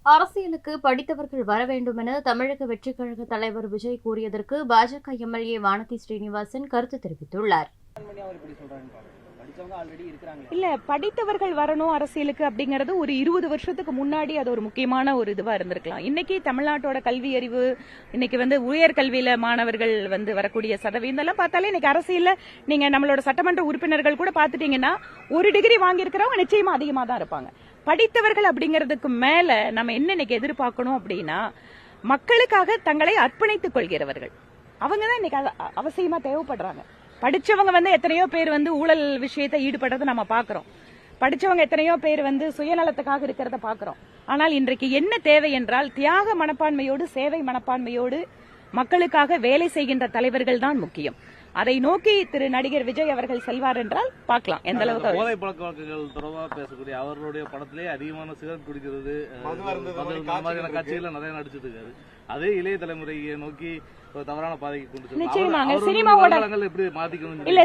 அரசியலுக்கு படித்தவர்கள் வர வேண்டும் என தமிழக வெற்றிக் கழக தலைவர் விஜய் கூறியதற்கு பாஜக எம்எல்ஏ வானதி ஸ்ரீனிவாசன் கருத்து தெரிவித்துள்ளார். இல்ல, படித்தவர்கள் வரணும் அரசியலுக்கு அப்படிங்கறது ஒரு 20 வருஷத்துக்கு முன்னாடி அது ஒரு முக்கியமான ஒரு இதுவா இருந்திருக்கலாம். இன்னைக்கு தமிழ்நாட்டோட கல்வி அறிவு, இன்னைக்கு உயர்கல்வியில மாணவர்கள் வரக்கூடிய சதவீதம் எல்லாம் பார்த்தாலே இன்னைக்கு அரசியல்ல நீங்க நம்மளோட சட்டமன்ற உறுப்பினர்கள் கூட பாத்துட்டீங்கன்னா ஒரு டிகிரி வாங்கி இருக்கிறவங்க நிச்சயமா அதிகமா தான் இருப்பாங்க. படித்தவர்கள் அப்படிங்கறதுக்கு மேல நம்ம என்ன இன்னைக்கு எதிர்பார்க்கணும் அப்படின்னா, மக்களுக்காக தங்களை அர்ப்பணித்துக் கொள்கிறவர்கள் அவங்கதான் இன்னைக்கு அவசியமா தேவைப்படுறாங்க. படிச்சவங்க எத்தனையோ பேர் ஊழல் விஷயத்தை ஈடுபடுறதை நம்ம பாக்குறோம். படிச்சவங்க எத்தனையோ பேர் சுயநலத்துக்காக இருக்கிறத பாக்குறோம். ஆனால் இன்றைக்கு என்ன தேவை என்றால், தியாக மனப்பான்மையோடு, சேவை மனப்பான்மையோடு மக்களுக்காக வேலை செய்கின்ற தலைவர்கள் தான் முக்கியம். அதை நோக்கி திரு நடிகர் விஜய் அவர்கள் செல்வார் என்றால் பார்க்கலாம் எந்த அளவுக்கு. போதை பழக்க வழக்குகள் தொடர்பாக பேசக்கூடிய அவர்களுடைய படத்திலே அதிகமான சிகரெட் குடிக்கிறது காட்சிகள் நிறைய நடிச்சிட்டு இருக்காரு. அதே இளைய தலைமுறையை நோக்கி தவறான பாதைக்கு கொண்டு நிச்சயமாங்க. சினிமாவோட எப்படி மாத்திக்கணும் இல்ல,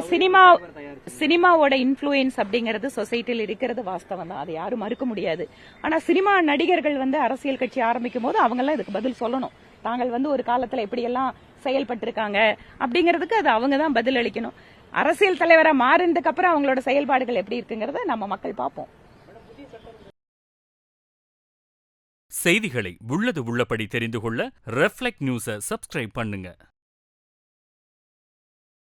சினிமாவோட இன்ஃபுளுயன்ஸ் அப்படிங்கறது சொசைட்டியில் இருக்கிறது வாஸ்தவம் தான், அதை யாரும் மறுக்க முடியாது. ஆனா சினிமா நடிகர்கள் அரசியல் கட்சி ஆரம்பிக்கும் போது அவங்க எல்லாம் இதுக்கு பதில் சொல்லணும். தாங்கள் ஒரு காலத்துல எப்படியெல்லாம் செயல்பட்டிருக்காங்க அப்படிங்கறதுக்கு அது அவங்க தான் பதில் அளிக்கணும். அரசியல் தலைவரா மாறினதுக்கு அப்புறம் அவங்களோட செயல்பாடுகள் எப்படி இருக்குங்கிறத நம்ம மக்கள் பார்ப்போம். செய்திகளை உள்ளது உள்ளபடி தெரிந்து கொள்ள ரெஃப்ளெக்ட் நியூஸை சப்ஸ்கிரைப் பண்ணுங்க.